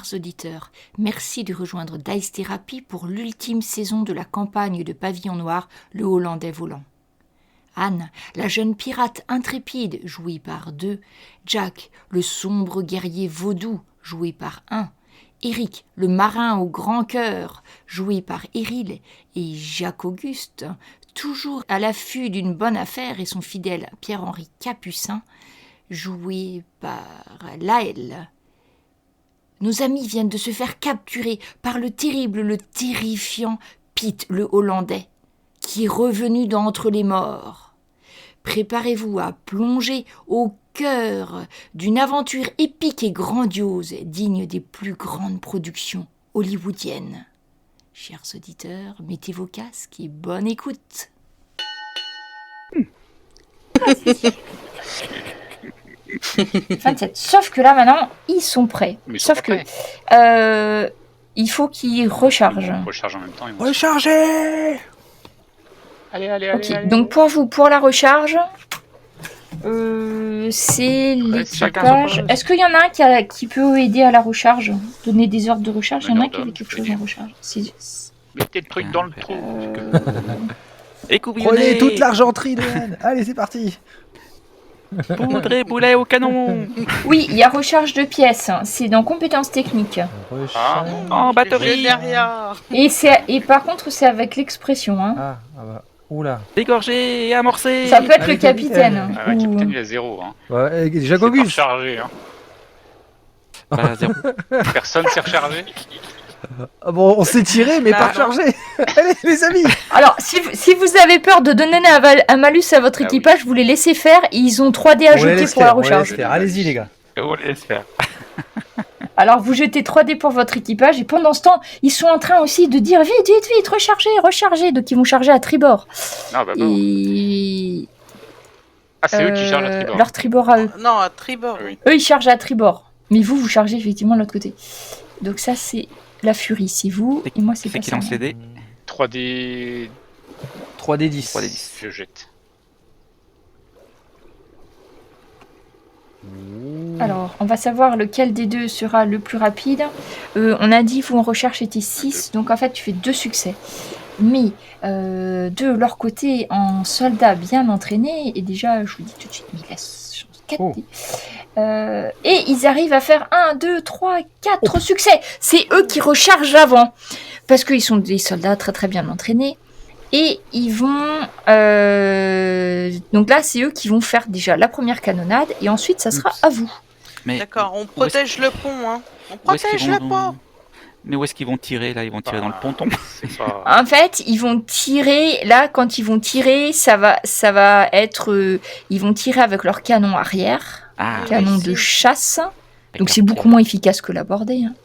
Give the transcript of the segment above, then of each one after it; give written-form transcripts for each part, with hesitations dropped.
chers auditeurs, merci de rejoindre Dice Therapy pour l'ultime saison de la campagne de Pavillon Noir, le Hollandais volant. Anne, la jeune pirate intrépide, jouée par 2, Jack, le sombre guerrier vaudou, joué par 1, Eric, le marin au grand cœur, joué par Éril, et Jacques-Auguste, toujours à l'affût d'une bonne affaire, et son fidèle Pierre-Henri Capucin, joué par Laël. Nos amis viennent de se faire capturer par le terrible, le terrifiant Pete, le Hollandais, qui est revenu d'entre les morts. Préparez-vous à plonger au cœur d'une aventure épique et grandiose, digne des plus grandes productions hollywoodiennes. Chers auditeurs, mettez vos casques et bonne écoute. Sauf que là maintenant, ils sont prêts. Sauf que il faut qu'ils rechargent. Ils rechargent en même temps. Rechargez! Allez. Ok, donc pour la recharge, c'est l'équipage. Est-ce qu'il y en a un qui peut aider à la recharge? Donner des ordres de recharge? Il y en a un qui avait quelque chose en recharge. Mettez le truc dans le trou. Prenez toute l'argenterie de Anne. Allez, c'est parti. Poudre et boulet au canon. Oui, il y a recharge de pièces. C'est dans compétences techniques. En batterie. Et par contre, c'est avec l'expression. Hein. Ah bah. Oula. Dégorger et amorcer. Ça peut être le capitaine. Ah ouais, capitaine, il a 0. Hein. Ouais, Jacques-Auguste. C'est pas rechargé. Hein. Bah, 0. Personne s'est rechargé. Ah bon, on s'est tiré, mais pas rechargé. Allez, les amis. Alors, si vous avez peur de donner un malus à votre équipage, vous les laissez faire. Ils ont 3D ajoutés pour la recharge. Allez-y, les gars. On laisse faire. Alors, vous jetez 3D pour votre équipage, et pendant ce temps, ils sont en train aussi de dire vite, rechargez. Donc, ils vont charger à tribord. Ah, bah bon. Ah, c'est eux qui chargent à tribord. Leur tribord à eux. Non, à tribord. Oui. Eux, ils chargent à tribord. Mais vous chargez effectivement de l'autre côté. Donc, ça, c'est la furie. C'est vous, et moi, c'est pas qui ça. lance les dés. 3D... 3D10. Je jette. Alors, on va savoir lequel des deux sera le plus rapide. On a dit, vous en recherche était 6, donc en fait, tu fais 2 succès. Mais de leur côté, en soldats bien entraînés, et déjà, je vous dis tout de suite, mais il a 4 dés. Et ils arrivent à faire 1, 2, 3, 4 succès. C'est eux qui rechargent avant. Parce qu'ils sont des soldats très très bien entraînés. Et ils vont... donc là, c'est eux qui vont faire déjà la première canonnade. Et ensuite, ça sera à vous. Mais d'accord, on protège le pont. Hein. On protège le pont. Mais où est-ce qu'ils vont tirer là? Ils vont tirer dans le ponton. En fait, ils vont tirer... Là, quand ils vont tirer, ça va être... ils vont tirer avec leur canon arrière. Canon de chasse. Donc c'est beaucoup moins efficace que la bordée. Hein.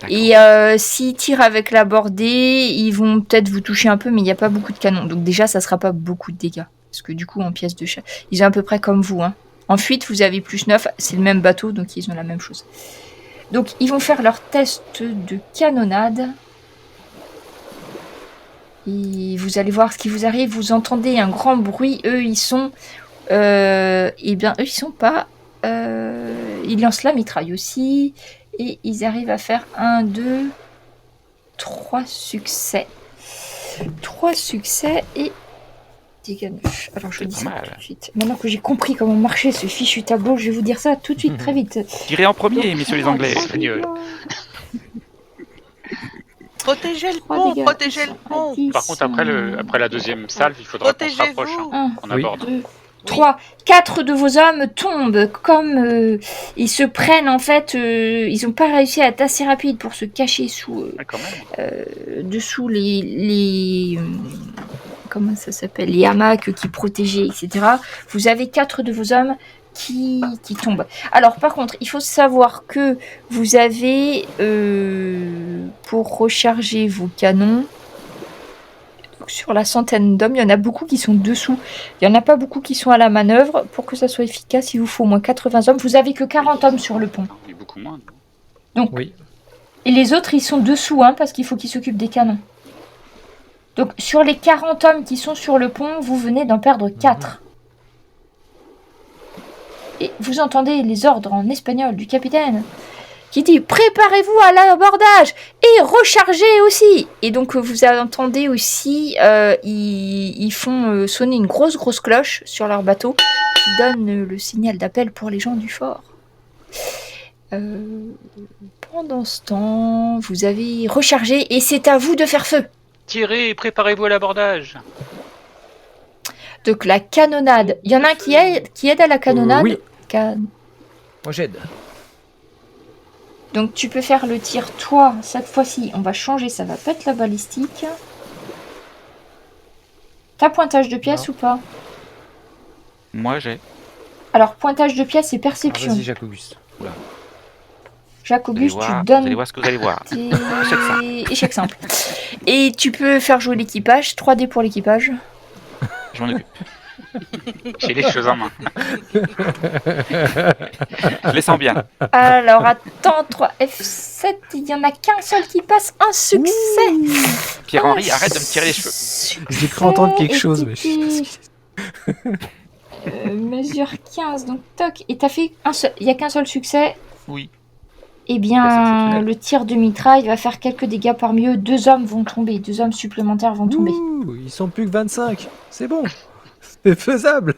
Et s'ils tirent avec la bordée, ils vont peut-être vous toucher un peu, mais il n'y a pas beaucoup de canons. Donc déjà, ça ne sera pas beaucoup de dégâts. Parce que du coup, en pièces de chasse, ils sont à peu près comme vous. Hein. En fuite, vous avez plus 9. C'est le même bateau, donc ils ont la même chose. Donc ils vont faire leur test de canonnade. Et vous allez voir ce qui vous arrive. Vous entendez un grand bruit. Eux, ils sont... eux, ils sont pas... ils lancent la mitraille aussi. Et ils arrivent à faire 1, 2, 3 succès. 3 succès et dégâts 9. Alors je vous dis ça tout de suite. Maintenant que j'ai compris comment marchait ce fichu tableau, je vais vous dire ça tout de suite, très vite. Tirez en premier, messieurs les Anglais. Protégez le pont, protégez le pont. Par contre, après la deuxième salve, il faudra qu'on se rapproche. Hein, qu'on aborde. 3, 4 de vos hommes tombent comme ils se prennent en fait, ils n'ont pas réussi à être assez rapides pour se cacher sous dessous les comment ça s'appelle, les hamacs qui protégeaient, etc. Vous avez 4 de vos hommes qui tombent. Alors par contre, il faut savoir que vous avez pour recharger vos canons. Sur la centaine d'hommes, il y en a beaucoup qui sont dessous. Il n'y en a pas beaucoup qui sont à la manœuvre. Pour que ça soit efficace, il vous faut au moins 80 hommes. Vous avez que 40 hommes sur le pont. Il y a beaucoup moins. Donc, oui. Et les autres, ils sont dessous, hein, parce qu'il faut qu'ils s'occupent des canons. Donc, sur les 40 hommes qui sont sur le pont, vous venez d'en perdre 4. Et vous entendez les ordres en espagnol du capitaine. qui dit « Préparez-vous à l'abordage et rechargez aussi !» Et donc, vous entendez aussi, ils font sonner une grosse cloche sur leur bateau qui donne le signal d'appel pour les gens du fort. Pendant ce temps, vous avez rechargé et c'est à vous de faire feu. Tirez et préparez-vous à l'abordage. Donc la canonnade, il y en a un qui aide à la canonnade. Oui. Moi j'aide. Donc tu peux faire le tir toi, cette fois-ci, on va changer, ça va pas être la balistique. T'as pointage de pièces ou pas? Moi, j'ai. Alors pointage de pièces et Alors, perception. vas-y Jacques-Auguste. Oula. Jacques-Auguste, tu Vous allez donnes voir ce que vous allez voir. tes échecs simples. Et tu peux faire jouer l'équipage, 3D pour l'équipage. Je m'en occupe. J'ai les choses en main. Je les sens bien. Alors attends, 3 F7, il y en a qu'un seul qui passe, un succès. Pierre-Henri, arrête de me tirer les cheveux. J'ai cru entendre quelque chose, mais mesure 15, donc toc. Et t'as fait un seul, il n'y a qu'un seul succès. Oui. Eh bien, le tir de mitraille va faire quelques dégâts parmi eux. 2 hommes vont tomber, 2 hommes supplémentaires vont tomber. Ouh, ils sont plus que 25. C'est bon. C'est faisable.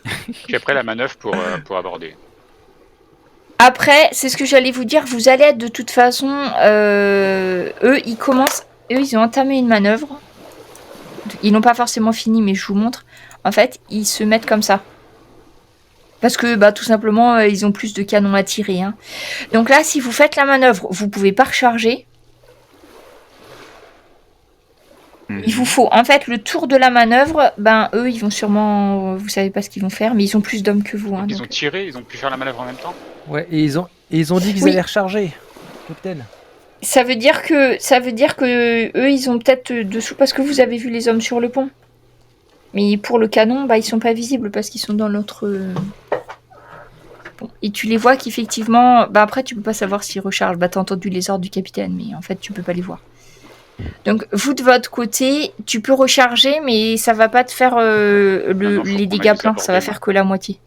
J'ai prêt la manœuvre pour aborder. Après, c'est ce que j'allais vous dire, vous allez être de toute façon... ils ont entamé une manœuvre. Ils n'ont pas forcément fini, mais je vous montre. En fait, ils se mettent comme ça. Parce que, tout simplement, ils ont plus de canons à tirer. Hein. Donc là, si vous faites la manœuvre, vous pouvez pas recharger. Il vous faut, en fait, le tour de la manœuvre, eux, ils vont sûrement... Vous savez pas ce qu'ils vont faire, mais ils ont plus d'hommes que vous. Hein, Ils ont tiré, ils ont pu faire la manœuvre en même temps. Ouais, et ils ont dit qu'ils allaient recharger. Capitaine. Ça veut dire que eux, ils ont peut-être dessous, parce que vous avez vu les hommes sur le pont. Mais pour le canon, ils sont pas visibles parce qu'ils sont dans l'autre... Bon. Et tu les vois qu'effectivement... après, tu peux pas savoir s'ils rechargent. T'as entendu les ordres du capitaine, mais en fait, tu peux pas les voir. Donc, vous, de votre côté, tu peux recharger, mais ça va pas te faire les dégâts pleins. Ça va faire que la moitié.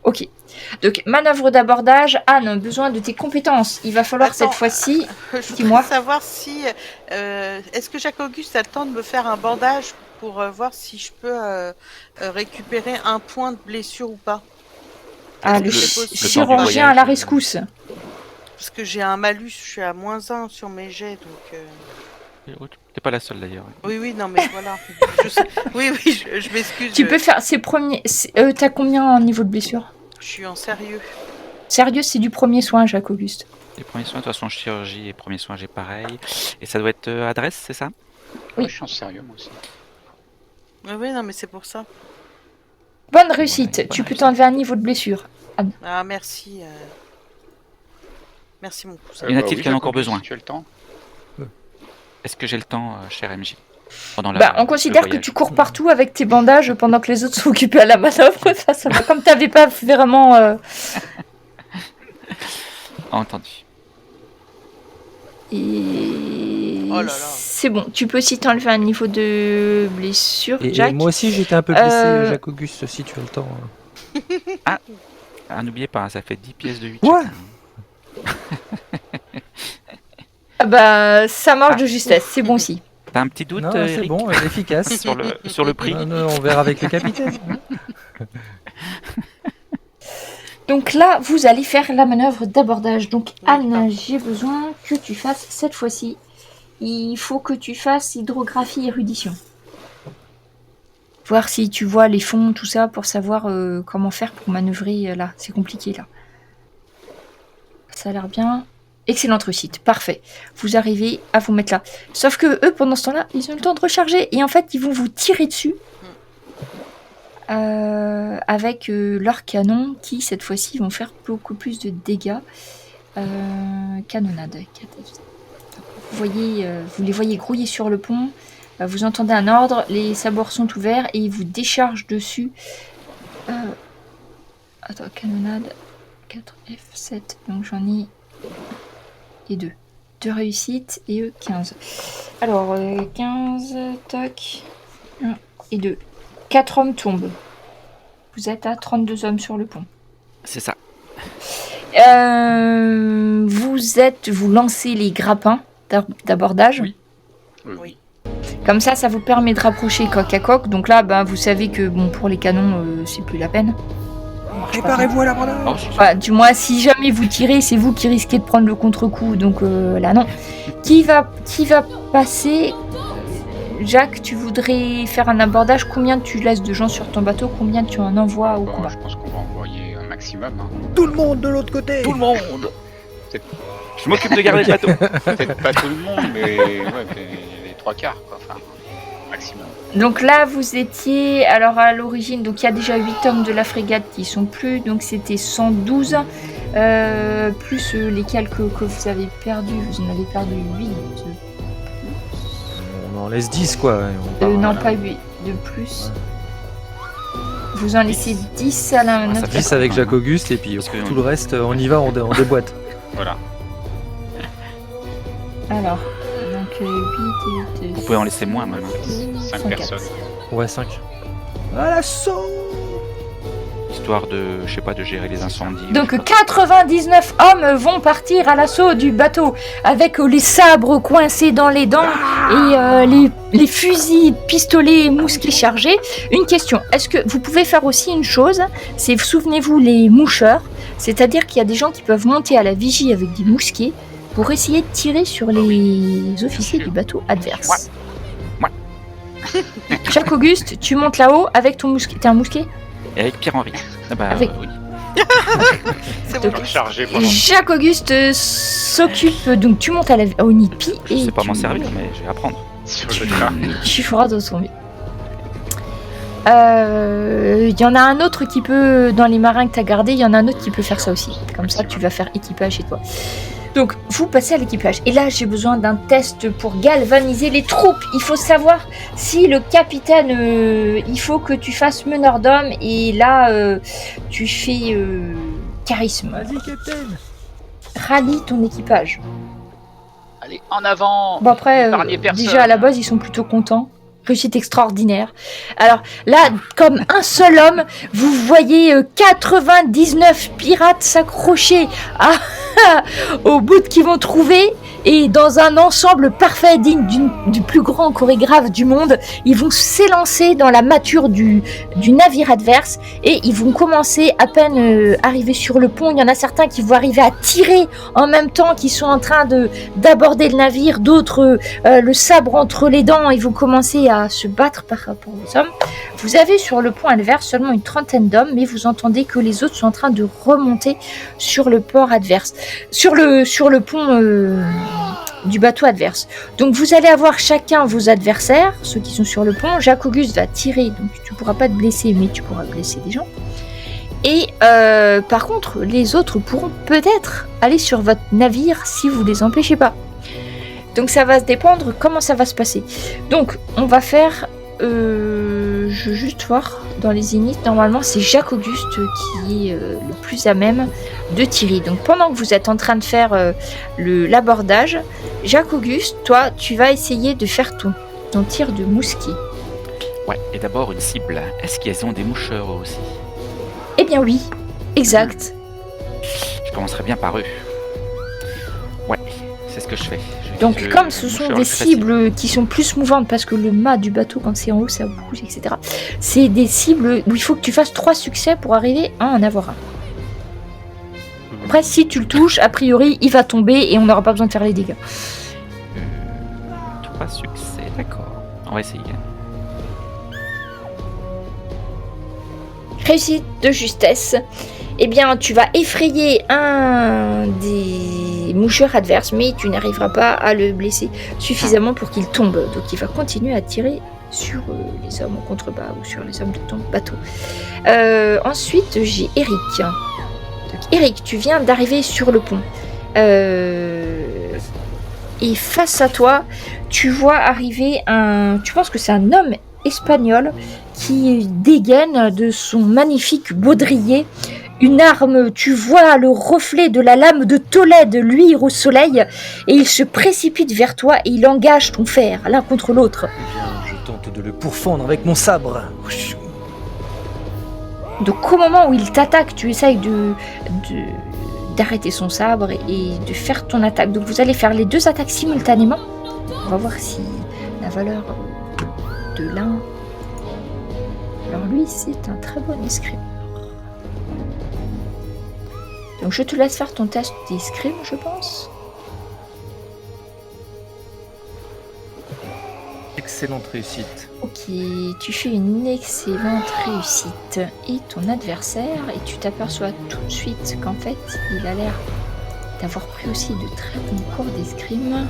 Ok. Donc, manœuvre d'abordage. Anne, besoin de tes compétences. Il va falloir cette fois-ci... Je Dis-moi. voudrais savoir si... est-ce que Jacques-Auguste a le temps de me faire un bandage pour voir si je peux récupérer un point de blessure ou pas? Le chirurgien à la rescousse. Parce que j'ai un malus, je suis à -1 sur mes jets, donc... T'es pas la seule d'ailleurs. Oui, non mais voilà. Oui, je m'excuse. Tu peux faire ces premiers... T'as combien en niveau de blessure? Je suis en sérieux. Sérieux, c'est du premier soin, Jacques-Auguste. Les premiers soins, de toute façon, chirurgie et premiers soins, j'ai pareil. Et ça doit être adresse, c'est ça? Oui. Ouais, je suis en sérieux, moi aussi. Oui, non mais c'est pour ça. Bonne réussite. Tu peux t'enlever un niveau de blessure. Anne. Ah, merci. Merci, mon cousin. Y en a-t-il qui en a encore besoin? Tu as le temps? Est-ce que j'ai le temps, cher MJ? On considère que tu cours partout avec tes bandages pendant que les autres sont occupés à la manœuvre. Ça va. Comme t'avais pas vraiment... Entendu. Et... Oh là là. C'est bon. Tu peux aussi t'enlever un niveau de blessure, Jack. Et moi aussi, j'étais un peu blessé, Jacques-Auguste, si tu as le temps. Ah, n'oubliez pas, ça fait 10 pièces de 8. Ouais. Ça marche de justesse. C'est bon aussi. T'as un petit doute, Non, c'est Eric, bon, efficace. sur le prix? Non, on verra avec le capitaine. Donc là, vous allez faire la manœuvre d'abordage. Donc Anne, j'ai besoin que tu fasses cette fois-ci. Il faut que tu fasses hydrographie érudition. Voir si tu vois les fonds, tout ça, pour savoir comment faire pour manœuvrer là. C'est compliqué là. Ça a l'air bien. Excellente réussite, parfait. Vous arrivez à vous mettre là. Sauf que eux, pendant ce temps-là, ils ont le temps de recharger. Et en fait, ils vont vous tirer dessus. Avec leurs canons qui, cette fois-ci, vont faire beaucoup plus de dégâts. Canonnade. Vous les voyez grouiller sur le pont. Vous entendez un ordre. Les sabords sont ouverts et ils vous déchargent dessus. Attends, canonnade. 4 F7. Donc j'en ai... et 2. 2 réussites et eux 15. Alors 15, tac, 1 et 2. 4 hommes tombent. Vous êtes à 32 hommes sur le pont. C'est ça. Vous lancez les grappins d'abordage. Oui. Comme ça vous permet de rapprocher coq à coq. Donc là, vous savez que pour les canons, c'est plus la peine. Préparez-vous à l'abordage. Du moins, si jamais vous tirez, c'est vous qui risquez de prendre le contre-coup. Donc là, non. Qui va passer? Jacques, tu voudrais faire un abordage. Combien tu laisses de gens sur ton bateau? Combien tu en envoies au combat? Je pense qu'on va envoyer un maximum. Tout le monde de l'autre côté. Tout le monde. Je m'occupe de garder le bateau. Peut-être pas tout le monde, mais les 3/4, quoi. Enfin, maximum. Donc là, vous étiez, alors à l'origine, donc il y a déjà 8 hommes de la frégate qui sont plus, donc c'était 112, plus les quelques que vous avez perdus, vous en avez perdu 8. On en laisse 10 quoi. Non, pas 8, de plus. Vous en laissez 10 à la Ouais, ça notre... fait 10 avec Jacques-Auguste et puis tout le reste, on y va, on déboîte. Voilà. Alors, donc 8 et Vous pouvez en laisser moins même. 5 104. personnes. Ouais, 5. À l'assaut. Histoire de, je sais pas, de gérer les incendies. Donc 99 hommes vont partir à l'assaut du bateau avec les sabres coincés dans les dents et les fusils, pistolets, mousquets chargés. Une question, est-ce que vous pouvez faire aussi une chose, c'est, souvenez-vous, les moucheurs, c'est-à-dire qu'il y a des gens qui peuvent monter à la vigie avec des mousquets pour essayer de tirer sur les officiers du bateau adverse. Ouais. Jacques-Auguste, tu montes là-haut avec ton mousquet. T'es un mousquet ? Et avec Pierre-Henri. Ah bah, Avec- oui. C'est bon. Donc chargé pendant. Jacques-Auguste s'occupe, donc tu montes au nid de pie Je et sais pas tu- m'en servir, mais je vais apprendre. Sur le tas. tu feras de son mieux. Il y en a un autre qui peut, dans les marins que tu as gardés, il y en a un autre qui peut faire ça aussi. Comme ça, tu vas faire équipage chez toi. Donc, vous passez à l'équipage. Et là, j'ai besoin d'un test pour galvaniser les troupes. Il faut savoir si le capitaine... il faut que tu fasses meneur d'homme. Et là, tu fais charisme. Vas-y, capitaine. Rallie ton équipage. Allez, en avant. Bon, après, Épargnez personne. déjà, à la base, ils sont plutôt contents. Réussite extraordinaire. Alors là, comme un seul homme, vous voyez 99 pirates s'accrocher au bout qu'ils vont trouver et dans un ensemble parfait digne du plus grand chorégraphe du monde, ils vont s'élancer dans la mâture du navire adverse et ils vont commencer à peine arriver sur le pont. Il y en a certains qui vont arriver à tirer en même temps qu'ils sont en train d'aborder le navire, d'autres le sabre entre les dents, ils vont commencer à se battre par rapport aux hommes. Vous avez sur le pont adverse seulement une trentaine d'hommes, mais vous entendez que les autres sont en train de remonter sur le port adverse, sur le pont du bateau adverse. Donc vous allez avoir chacun vos adversaires, ceux qui sont sur le pont. Jacques-Auguste va tirer, donc tu pourras pas te blesser, mais tu pourras blesser des gens. Et par contre, les autres pourront peut-être aller sur votre navire si vous les empêchez pas. Donc ça va se dépendre comment ça va se passer. Donc on va faire... je veux juste voir dans les inits, normalement c'est Jacques-Auguste qui est le plus à même de tirer. Donc pendant que vous êtes en train de faire l'abordage, Jacques-Auguste, toi tu vas essayer de faire ton tir de mousquet. Ouais, et d'abord une cible. Est-ce qu'ils ont des moucheurs aussi? Eh bien oui, exact. Je commencerai bien par eux. Ouais, c'est ce que je fais. Donc comme ce sont des cibles qui sont plus mouvantes parce que le mât du bateau quand c'est en haut ça bouge, etc. C'est des cibles où il faut que tu fasses 3 succès pour arriver à en avoir un. Après si tu le touches, a priori il va tomber et on n'aura pas besoin de faire les dégâts. 3 succès, d'accord. On va essayer. Réussite de justesse. Eh bien, tu vas effrayer un des moucheurs adverses, mais tu n'arriveras pas à le blesser suffisamment pour qu'il tombe. Donc, il va continuer à tirer sur les hommes en contrebas ou sur les hommes de ton bateau. Ensuite, j'ai Eric. Donc, Eric, tu viens d'arriver sur le pont. Et face à toi, tu vois arriver tu penses que c'est un homme espagnol qui dégaine de son magnifique baudrier une arme. Tu vois le reflet de la lame de Tolède luire au soleil et il se précipite vers toi et il engage ton fer l'un contre l'autre. Eh bien, je tente de le pourfendre avec mon sabre. Donc au moment où il t'attaque, tu essayes d'arrêter son sabre et de faire ton attaque. Donc vous allez faire les 2 attaques simultanément. On va voir si la valeur de l'un... Alors lui, c'est un très bon escrime. Donc je te laisse faire ton test d'escrime, je pense. Excellente réussite. Ok, tu fais une excellente réussite. Et ton adversaire, et tu t'aperçois tout de suite qu'en fait, il a l'air d'avoir pris aussi de très bons cours d'escrime.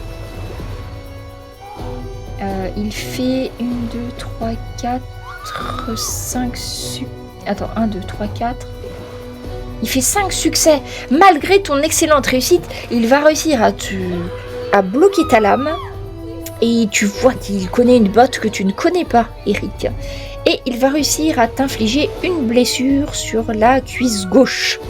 Il fait 1, 2, 3, 4, 5 Attends, 1, 2, 3, 4. Il fait 5 succès. Malgré ton excellente réussite, il va réussir à bloquer ta lame. Et tu vois qu'il connaît une botte que tu ne connais pas, Eric. Et il va réussir à t'infliger une blessure sur la cuisse gauche.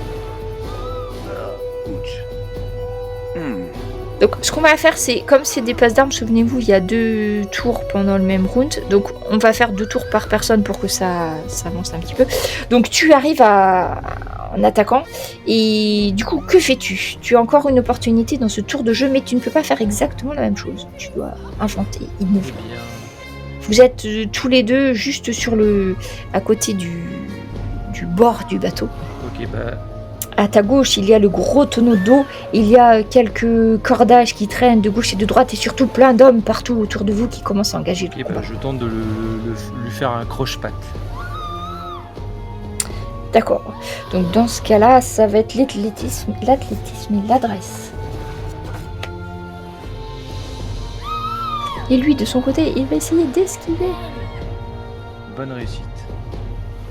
Donc ce qu'on va faire, c'est, comme c'est des passes d'armes, souvenez-vous, il y a 2 tours pendant le même round. Donc on va faire 2 tours par personne pour que ça avance un petit peu. Donc tu arrives en attaquant. Et du coup, que fais-tu ? Tu as encore une opportunité dans ce tour de jeu, mais tu ne peux pas faire exactement la même chose. Tu dois inventer, innover. Vous êtes tous les deux juste à côté du bord du bateau. Ok, bah... À ta gauche, il y a le gros tonneau d'eau, il y a quelques cordages qui traînent de gauche et de droite, et surtout plein d'hommes partout autour de vous qui commencent à engager le combat. Je tente de lui faire un croche-patte. D'accord. Donc dans ce cas-là, ça va être l'athlétisme et l'adresse. Et lui, de son côté, il va essayer d'esquiver. Bonne réussite.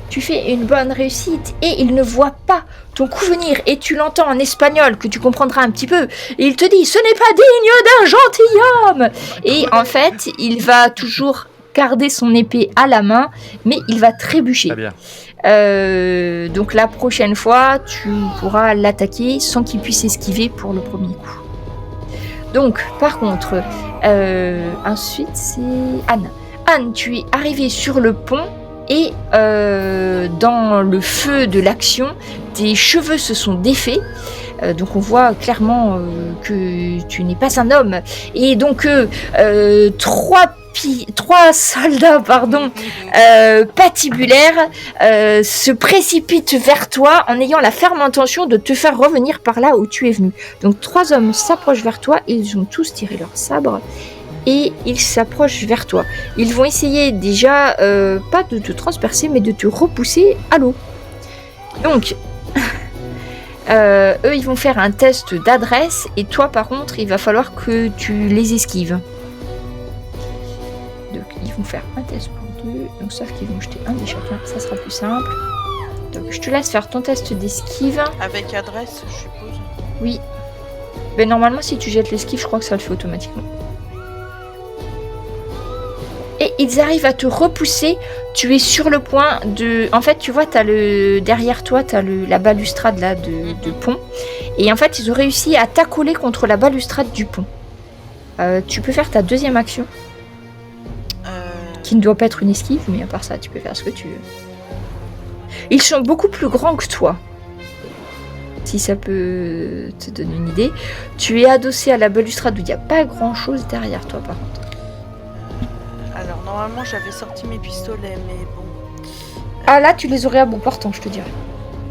Tu fais une bonne réussite et il ne voit pas ton coup venir et tu l'entends en espagnol que tu comprendras un petit peu. Et il te dit « Ce n'est pas digne d'un gentilhomme !» Et en fait, il va toujours garder son épée à la main, mais il va trébucher. Très bien. Donc la prochaine fois, tu pourras l'attaquer sans qu'il puisse esquiver pour le premier coup. Donc, par contre, ensuite c'est Anne. Anne, tu es arrivée sur le pont. Et dans le feu de l'action, tes cheveux se sont défaits. Donc on voit clairement que tu n'es pas un homme. Et donc 3 soldats patibulaires se précipitent vers toi en ayant la ferme intention de te faire revenir par là où tu es venu. Donc 3 hommes s'approchent vers toi, ils ont tous tiré leur sabre. Et ils s'approchent vers toi. Ils vont essayer déjà, pas de te transpercer, mais de te repousser à l'eau. Donc, eux, ils vont faire un test d'adresse, et toi, par contre, il va falloir que tu les esquives. Donc, ils vont faire un test pour 2, donc sauf qu'ils vont jeter un des chacun, ça sera plus simple. Donc, je te laisse faire ton test d'esquive. Avec adresse, je suppose. Oui. Mais normalement, si tu jettes l'esquive, je crois que ça le fait automatiquement. Et ils arrivent à te repousser. Tu es sur le point de... En fait, tu vois, derrière toi, tu as la balustrade là, de pont. Et en fait, ils ont réussi à t'accoler contre la balustrade du pont. Tu peux faire ta deuxième action. Qui ne doit pas être une esquive, mais à part ça, tu peux faire ce que tu veux. Ils sont beaucoup plus grands que toi. Si ça peut te donner une idée. Tu es adossé à la balustrade où il n'y a pas grand-chose derrière toi, par contre. Alors, normalement, j'avais sorti mes pistolets, mais bon. Ah, là, tu les aurais à bout portant, je te dirais.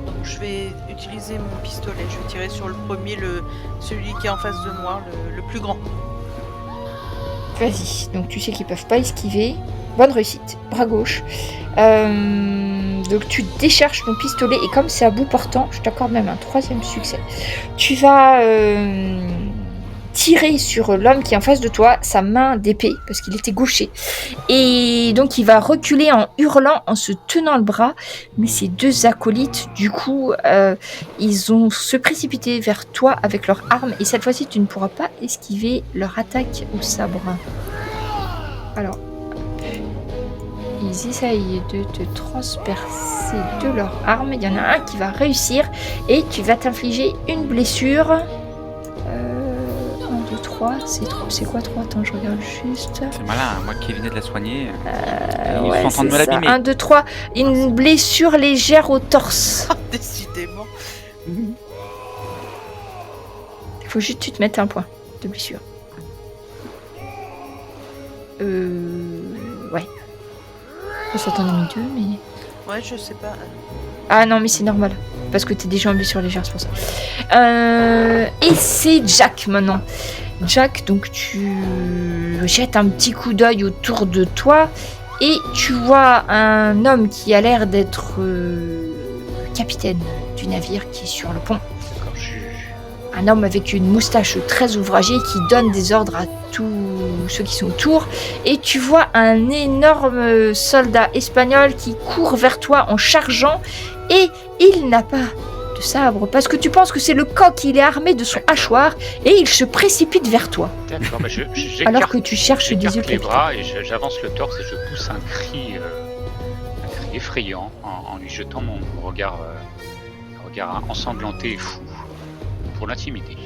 Donc, je vais utiliser mon pistolet. Je vais tirer sur le premier, celui qui est en face de moi, le plus grand. Vas-y. Donc, tu sais qu'ils peuvent pas esquiver. Bonne réussite. Bras gauche. Donc, tu décharges ton pistolet et comme c'est à bout portant, je t'accorde même un 3e succès. Tu vas... tirer sur l'homme qui est en face de toi, sa main d'épée, parce qu'il était gaucher. Et donc il va reculer en hurlant, en se tenant le bras, mais ces 2 acolytes, du coup, ils ont se précipité vers toi avec leurs armes, et cette fois-ci, tu ne pourras pas esquiver leur attaque au sabre. Alors, ils essayent de te transpercer de leurs armes. Il y en a un qui va réussir, et tu vas t'infliger une blessure. 3, c'est quoi 3? Attends, je regarde juste. C'est malin, moi qui venais de la soigner. Ouais, ils sont en train de me l'abîmer. 1, 2, 3. Une blessure légère au torse. Décidément. Faut juste que tu te mettes un point de blessure. Ouais. Ça t'en a mis 2, mais... Ouais, je sais pas. Ah non, mais c'est normal. Parce que t'es déjà en blessure légère, c'est pour ça. Et c'est Jack, maintenant. Jack, donc tu jettes un petit coup d'œil autour de toi et tu vois un homme qui a l'air d'être capitaine du navire qui est sur le pont. Un homme avec une moustache très ouvragée qui donne des ordres à tous ceux qui sont autour. Et tu vois un énorme soldat espagnol qui court vers toi en chargeant. Et il n'a pas de sabre parce que tu penses que c'est le coq. Il est armé de son hachoir et il se précipite vers toi. D'accord, bah Alors que tu cherches des j'écarte yeux les capitaine. bras et j'avance le torse et je pousse un cri effrayant en lui jetant mon regard ensanglanté et fou pour l'intimider.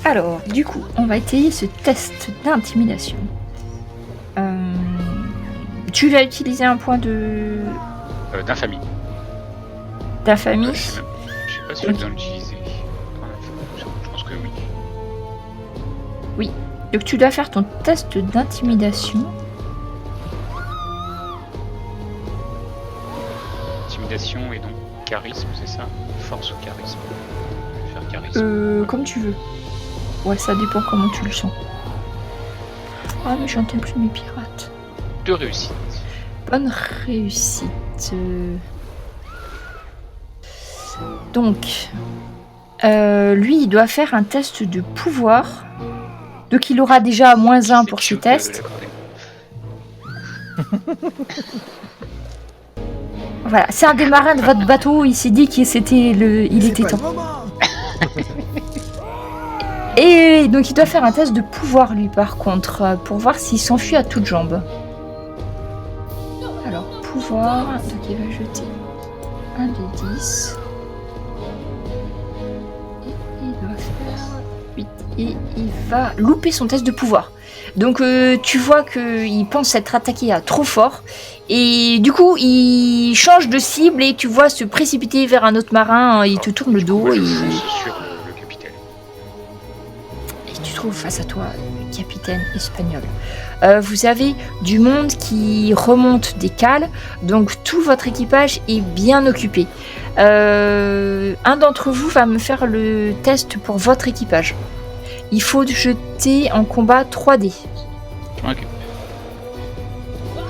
Alors, du coup, on va étayer ce test d'intimidation. Tu vas utiliser un point D'infamie. d'infamie. Je sais pas si je dois l'utiliser. Je pense que oui. Donc tu dois faire ton test d'intimidation. Intimidation et donc charisme, c'est ça? Force ou charisme? Je vais faire charisme. Comme tu veux. Ouais, ça dépend comment tu le sens. Ah, mais j'entends plus mes pirates. 2 réussites. Bonne réussite. Donc, lui, il doit faire un test de pouvoir. Donc, il aura déjà -1 pour ce test. Voilà, c'est un des marins de votre bateau. Il s'est dit qu'il il était temps. Et donc, il doit faire un test de pouvoir, lui, par contre, pour voir s'il s'enfuit à toutes jambes. Alors, pouvoir. Donc, il va jeter un des 10. Et il doit faire 8. Et il va louper son test de pouvoir. Donc, tu vois qu'il pense être attaqué à trop fort. Et du coup, il change de cible et tu vois se précipiter vers un autre marin. Il te tourne le dos. Ouais, Et... je fonce sur le capitaine. Et tu trouves face à toi le capitaine espagnol. Vous avez du monde qui remonte des cales, donc tout votre équipage est bien occupé. Un d'entre vous va me faire le test pour votre équipage. Il faut jeter en combat 3D. Je m'occupe.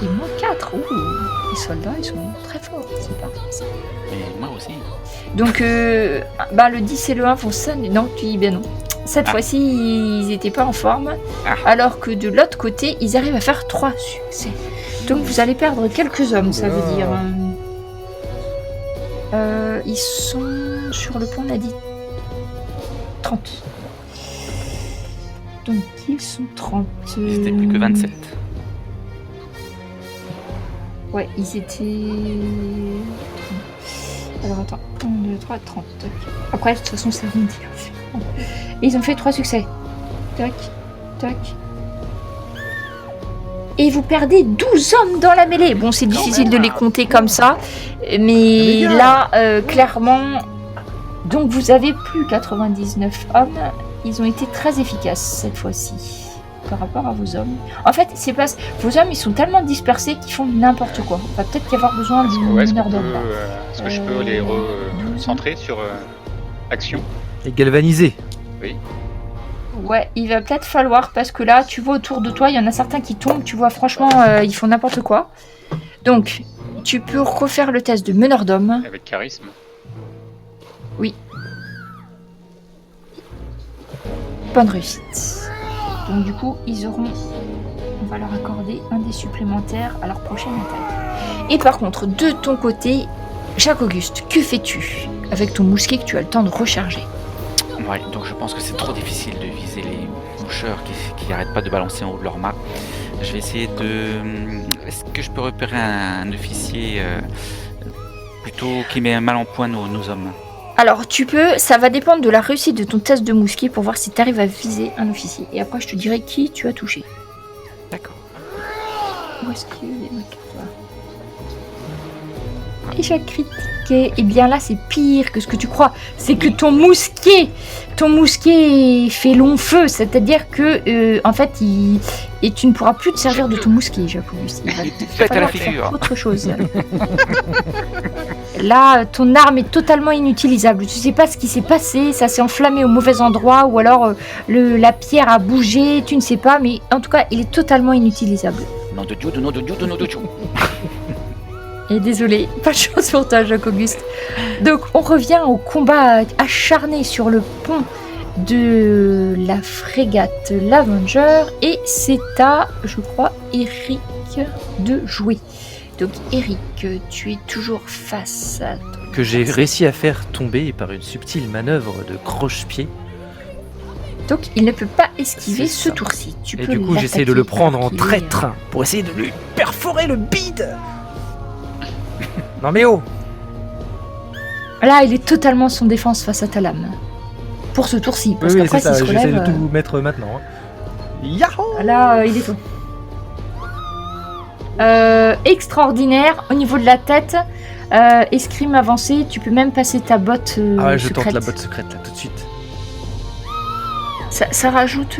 Et moins 4. Ouh, les soldats, ils sont très forts. C'est parfait ça. Et moi aussi. Donc, le 10 et le 1 vont sonner. Non, tu dis bien non. Cette fois-ci, ils n'étaient pas en forme. Alors que de l'autre côté, ils arrivent à faire 3 succès. Donc, vous allez perdre quelques hommes, ça veut dire. Ils sont sur le pont, on a dit 30. Donc, ils sont 30. Ils étaient plus que 27. Ouais, ils étaient... Alors attends, 1, 2, 3, 30. Tac. Après, de toute façon, c'est arrondi. Et ils ont fait 3 succès. Tac, tac. Et vous perdez 12 hommes dans la mêlée. Bon, c'est difficile de les compter comme ça. Mais là, clairement... Donc, vous avez plus 99 hommes. Ils ont été très efficaces cette fois-ci. Par rapport à vos hommes. En fait, c'est parce vos hommes, ils sont tellement dispersés qu'ils font n'importe quoi. On va peut-être y avoir besoin d'une meneur d'hommes. Est-ce que je peux les recentrer sur action? Et galvaniser. Oui. Ouais, il va peut-être falloir, parce que là, tu vois autour de toi, il y en a certains qui tombent, tu vois, franchement, ils font n'importe quoi. Donc, tu peux refaire le test de meneur d'hommes. Avec charisme. Oui. Bonne réussite. Donc du coup, on va leur accorder un dé supplémentaire à leur prochaine attaque. Et par contre, de ton côté, Jacques-Auguste, que fais-tu avec ton mousquet que tu as le temps de recharger? Ouais, donc je pense que c'est trop difficile de viser les moucheurs qui n'arrêtent pas de balancer en haut de leur mât. Je vais essayer de... Est-ce que je peux repérer un officier plutôt qui met mal en point nos hommes? Alors tu peux, ça va dépendre de la réussite de ton test de mousquet pour voir si tu arrives à viser un officier. Et après je te dirai qui tu as touché. D'accord. Où est-ce qu'il est ma carte là? Et Jacques crit. Eh bien là, c'est pire que ce que tu crois. C'est que ton mousquet fait long feu. C'est-à-dire que, en fait, et tu ne pourras plus te servir de ton mousquet, Jacobus. Il va Faites à la falloir faire figure. autre chose. Là, ton arme est totalement inutilisable. Tu sais pas ce qui s'est passé. Ça s'est enflammé au mauvais endroit, ou alors la pierre a bougé. Tu ne sais pas, mais en tout cas, il est totalement inutilisable. Nom de Dieu, de nom de Dieu, de nom de Dieu. Et désolé, pas de chance pour toi, Jacques-Auguste. Donc, on revient au combat acharné sur le pont de la frégate l'Avenger. Et c'est à, je crois, Eric de jouer. Donc, Eric, tu es toujours face à toi. Que j'ai réussi à faire tomber par une subtile manœuvre de croche-pied. Donc, il ne peut pas esquiver C'est ce ça. tour-ci. Tu Et peux du coup, j'essaie de le l'attaquer prendre en alors qu'il est, traître pour essayer de lui perforer le bide. Non mais oh! Là, il est totalement sans défense face à ta lame. Pour ce tour-ci, parce Oui, qu'après, c'est ça, s'il se j'essaie relève... de tout mettre maintenant. Yahoo! Là, il est tout. Extraordinaire, au niveau de la tête, escrime avancée, tu peux même passer ta botte Ah ouais, je secrète. tente la botte secrète là tout de suite. Ça rajoute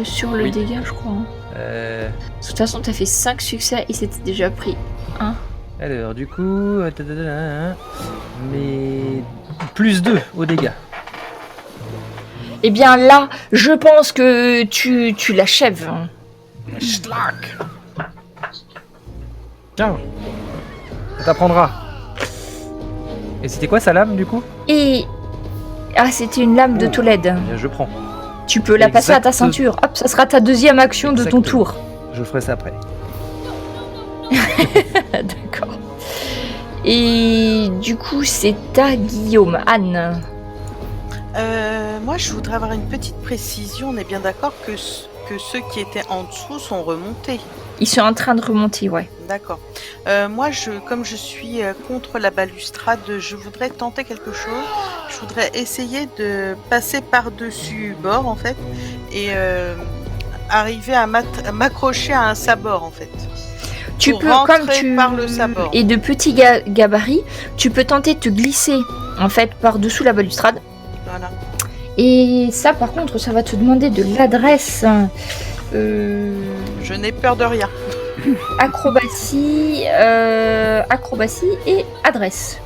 sur le Oui. dégât, je crois. Hein. De toute façon, t'as fait 5 succès et c'était déjà pris 1. Alors du coup, mais plus 2 au dégâts. Eh bien là, je pense que tu l'achèves. Hein. Schlag. Tiens, ça t'apprendra. Et c'était quoi sa lame du coup? Et... Ah, c'était une lame de Tolède. Eh bien, je prends. Tu peux la passer à ta Exact. ceinture. Hop, ça sera ta deuxième action de ton Exactement. tour. Je ferai ça après. D'accord. Et du coup, c'est à Guillaume. Anne. Moi, je voudrais avoir une petite précision. On est bien d'accord que ceux qui étaient en dessous sont remontés. Ils sont en train de remonter, ouais. D'accord. Moi, comme je suis contre la balustrade, je voudrais tenter quelque chose. Je voudrais essayer de passer par-dessus bord, en fait, et arriver à m'accrocher à un sabord, en fait. Tu Pour peux, rentrer comme tu par le sabord. es de petits gabarits, tu peux tenter de te glisser, en fait, par-dessous la balustrade. Voilà. Et ça, par contre, ça va te demander de l'adresse. Je n'ai peur de rien. Acrobatie et adresse.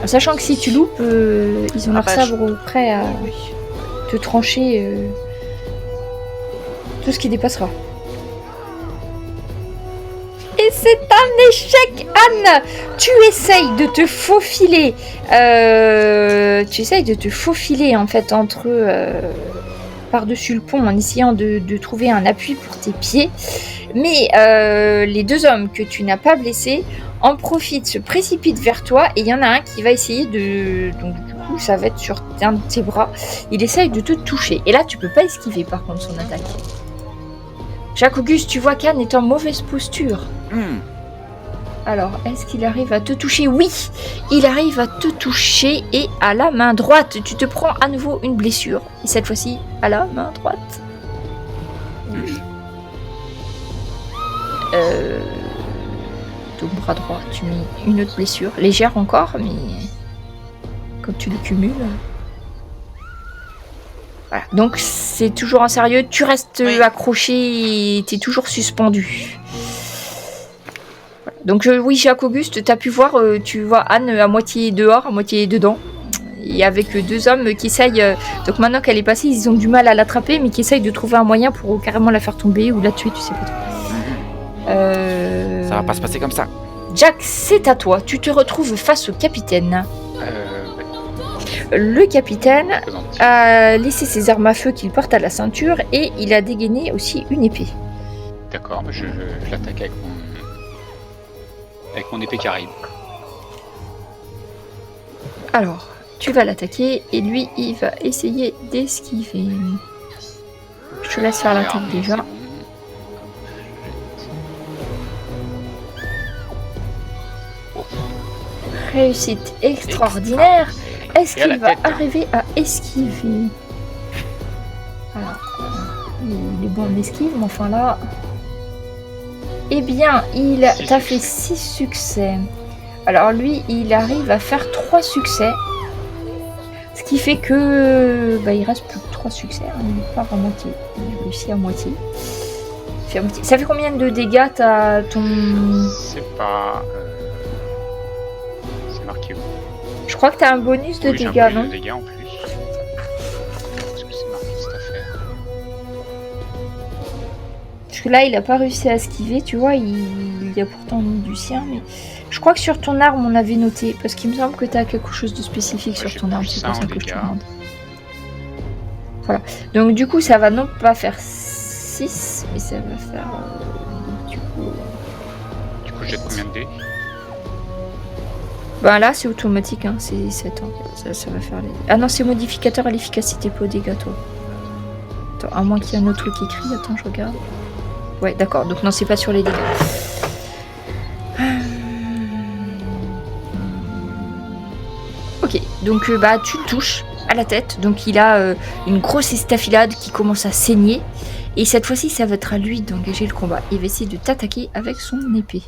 Sachant que si tu loupes, ils ont leur sabre prêt à Oui. te trancher tout ce qui dépassera. Et c'est un échec, Anne. Tu essayes de te faufiler. En fait entre par-dessus le pont en essayant de trouver un appui pour tes pieds. Mais les deux hommes que tu n'as pas blessés en profitent, se précipitent vers toi et il y en a un qui va essayer de... Donc du coup, ça va être sur un de tes bras. Il essaye de te toucher. Et là, tu peux pas esquiver par contre son attaque. Jacques-Auguste, tu vois qu'Anne est en mauvaise posture. Alors, est-ce qu'il arrive à te toucher? Oui, il arrive à te toucher et à la main droite. Tu te prends à nouveau une blessure. Et cette fois-ci, à la main droite. Ton bras droit, tu mets une autre blessure. Légère encore, mais comme tu le cumules... Voilà. Donc c'est toujours en sérieux. Tu restes accroché et tu es toujours suspendu. Voilà. Donc oui, Jacques-Auguste, tu as pu voir, tu vois Anne à moitié dehors, à moitié dedans. Et avec deux hommes qui essayent... donc maintenant qu'elle est passée, ils ont du mal à l'attraper, mais qui essayent de trouver un moyen pour carrément la faire tomber ou la tuer, tu sais pas trop. Ça va pas se passer comme ça. Jack, c'est à toi. Tu te retrouves face au capitaine. Le capitaine a laissé ses armes à feu qu'il porte à la ceinture et il a dégainé aussi une épée. D'accord, mais je l'attaque avec mon épée qui arrive. Alors, tu vas l'attaquer et lui, il va essayer d'esquiver. Je te laisse faire l'attaque déjà. Réussite extraordinaire. Est-ce qu'il va arriver à esquiver? Alors, il est bon en esquive, mais enfin là... Eh bien, il t'a fait 6 succès. Alors lui, il arrive à faire 3 succès. Ce qui fait que il reste plus que 3 succès. Hein. Il part à moitié. Il réussit à moitié. Ça fait combien de dégâts t'as ton... C'est pas... C'est marqué où? Je crois que t'as un bonus de Oui, j'ai un dégâts, bonus non? de dégâts en plus. Est-ce que c'est marqué cette affaire? Parce que là, il a pas réussi à esquiver, tu vois. Il y a pourtant mis du sien, mais... Je crois que sur ton arme, on avait noté. Parce qu'il me semble que t'as quelque chose de spécifique sur j'ai ton arme. plus C'est ça pour ça en que je te dégâts. demande. Voilà. Donc du coup, ça va non pas faire 6, mais ça va faire... du coup, je jette combien de dés? là, c'est automatique, hein. C'est 7 ans. Ça va faire les... Ah non, c'est modificateur à l'efficacité, pas aux dégâts, toi. Attends, à moins qu'il y ait un autre truc écrit. Attends, je regarde. Ouais, d'accord. Donc non, c'est pas sur les dégâts. Ok, donc tu le touches à la tête. Donc il a une grosse estafilade qui commence à saigner. Et cette fois-ci, ça va être à lui d'engager le combat. Il va essayer de t'attaquer avec son épée.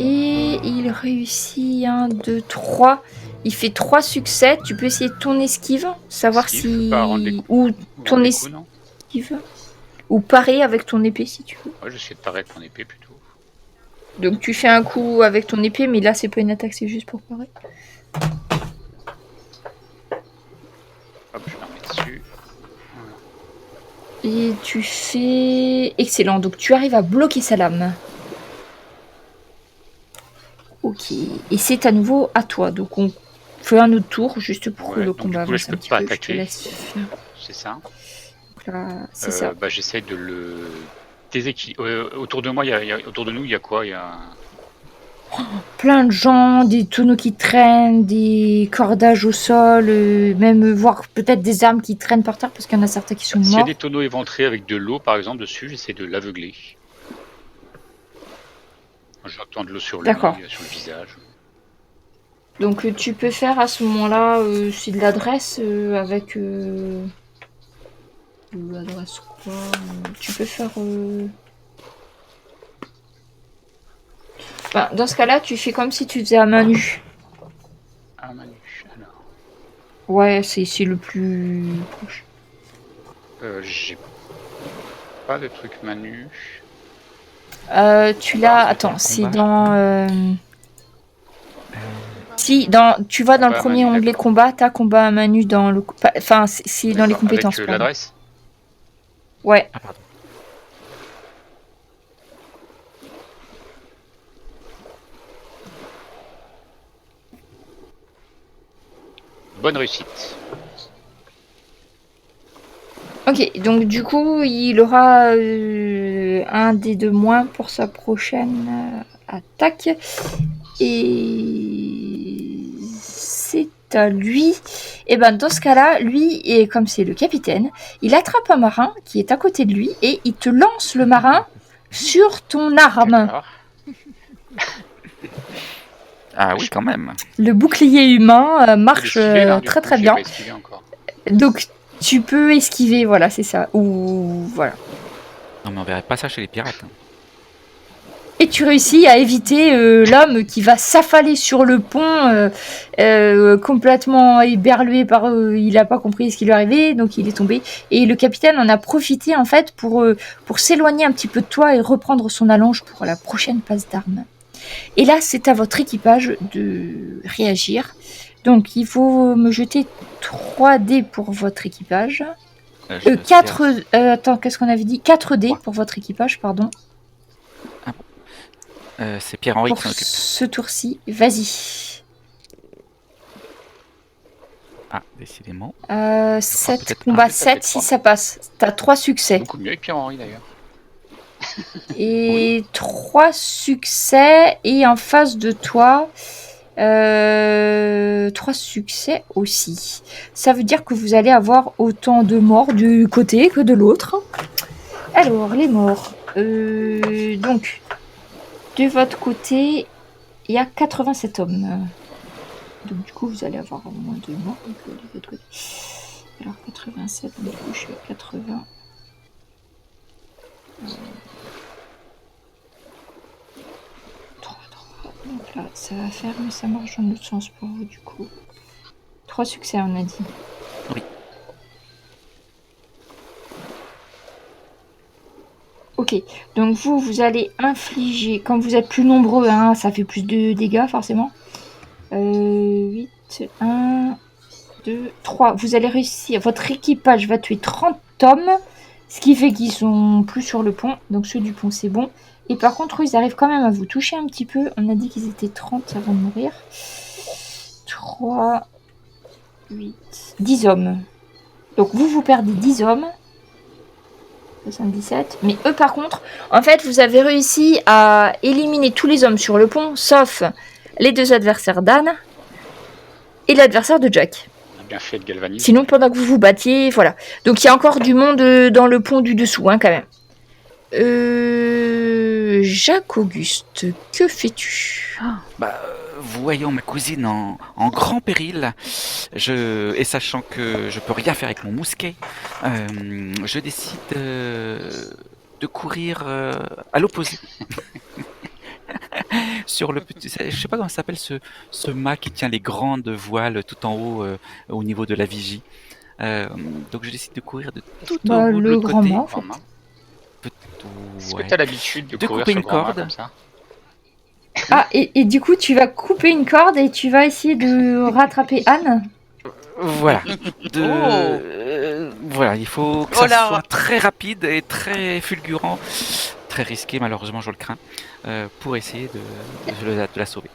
Et il réussit 1, 2, 3. Il fait 3 succès. Tu peux essayer ton esquive. Savoir Esquive, si... pas rendre des coups. Ou ton Rendre des coups, non? esquive. Ou parer avec ton épée si tu veux. Ouais, j'essaie de parer avec mon épée plutôt. Donc tu fais un coup avec ton épée, mais là c'est pas une attaque, c'est juste pour parer. Hop, je la remets dessus. Et tu fais... Excellent, donc tu arrives à bloquer sa lame. Ok, et c'est à nouveau à toi. Donc on fait un autre tour, juste pour que le donc combat du coup, là, avance je un peux petit pas peu. Je te attaquer. laisse faire. C'est ça. Donc là, c'est ça. J'essaie de le déséquilibrer. Autour de moi, autour de nous, il y a quoi? Il y a... Plein de gens, des tonneaux qui traînent, des cordages au sol, même voir peut-être des armes qui traînent par terre parce qu'il y en a certains qui sont S'il y a morts. des tonneaux éventrés avec de l'eau, par exemple, dessus, j'essaie de l'aveugler. J'entends de l'eau sur lui, D'accord. sur le visage. Donc tu peux faire à ce moment-là, c'est de l'adresse avec... l'adresse quoi tu peux faire... dans ce cas-là, tu fais comme si tu faisais à main nue. À main nue, alors. Ouais, c'est le plus proche. J'ai pas de truc main nue. Tu l'as... Attends, c'est dans... Si, tu vas dans le premier onglet combat, t'as combat à main nue dans le... Enfin, c'est dans les compétences. Avec l'adresse? Ouais. Ah, pardon. Bonne réussite. Ok, donc du coup, il aura un des 2 moins pour sa prochaine attaque. Et c'est à lui. Et dans ce cas-là, lui, et comme c'est le capitaine, il attrape un marin qui est à côté de lui et il te lance le marin sur ton arme. Ah oui, quand même. Le bouclier humain marche très très bien. Donc tu peux esquiver, voilà, c'est ça. Ou voilà. Non, mais on verrait pas ça chez les pirates. Hein. Et tu réussis à éviter l'homme qui va s'affaler sur le pont, complètement éberlué par... il n'a pas compris ce qui lui arrivait, donc il est tombé. Et le capitaine en a profité en fait pour s'éloigner un petit peu de toi et reprendre son allonge pour la prochaine passe d'armes. Et là, c'est à votre équipage de réagir. Donc, il faut me jeter 3 dés pour votre équipage. 4... attends, qu'est-ce qu'on avait dit? 4 dés pour votre équipage, pardon. Ah bon. C'est Pierre-Henri qui s'en occupe. Ce tour-ci, vas-y. Ah, décidément. 7 combats, 7 si ça passe. T'as 3 succès. Beaucoup mieux avec Pierre-Henri d'ailleurs. Et 3 succès. Et en face de toi, 3 succès aussi. Ça veut dire que vous allez avoir autant de morts du côté que de l'autre. Alors, les morts. Donc, de votre côté, il y a 87 hommes. Donc, du coup, vous allez avoir moins de morts que de votre côté. Alors, 87, du coup, je suis à 80. Donc là, ça va faire, mais ça marche dans l'autre sens pour vous, du coup. 3 succès, on a dit. Oui. Ok, donc vous allez infliger, quand vous êtes plus nombreux, hein, ça fait plus de dégâts, forcément. 8, 1, 2, 3. Vous allez réussir, votre équipage va tuer 30 hommes, ce qui fait qu'ils sont plus sur le pont. Donc ceux du pont, c'est bon. Et par contre, ils arrivent quand même à vous toucher un petit peu. On a dit qu'ils étaient 30 avant de mourir. 3, 8, 10 hommes. Donc vous perdez 10 hommes. 77. Mais eux, par contre, en fait, vous avez réussi à éliminer tous les hommes sur le pont, sauf les 2 adversaires d'Anne et l'adversaire de Jack. On a bien fait de galvaniser. Sinon, pendant que vous vous battiez, voilà. Donc, il y a encore du monde dans le pont du dessous, hein, quand même. Jacques Auguste, que fais-tu? Voyant ma cousine en grand péril, et sachant que je peux rien faire avec mon mousquet, je décide de courir à l'opposé. Sur le petit, je sais pas comment ça s'appelle ce mât qui tient les grandes voiles tout en haut au niveau de la vigie. Donc je décide de courir de tout au bout de le l'autre grand côté. mât, en fait. Est-ce que tu as l'habitude de courir couper sur une le grand mât corde. comme ça? Ah, et du coup, tu vas couper une corde et tu vas essayer de rattraper Anne. Voilà. Voilà, il faut que ça soit très rapide et très fulgurant, très risqué malheureusement, je le crains, pour essayer de la sauver.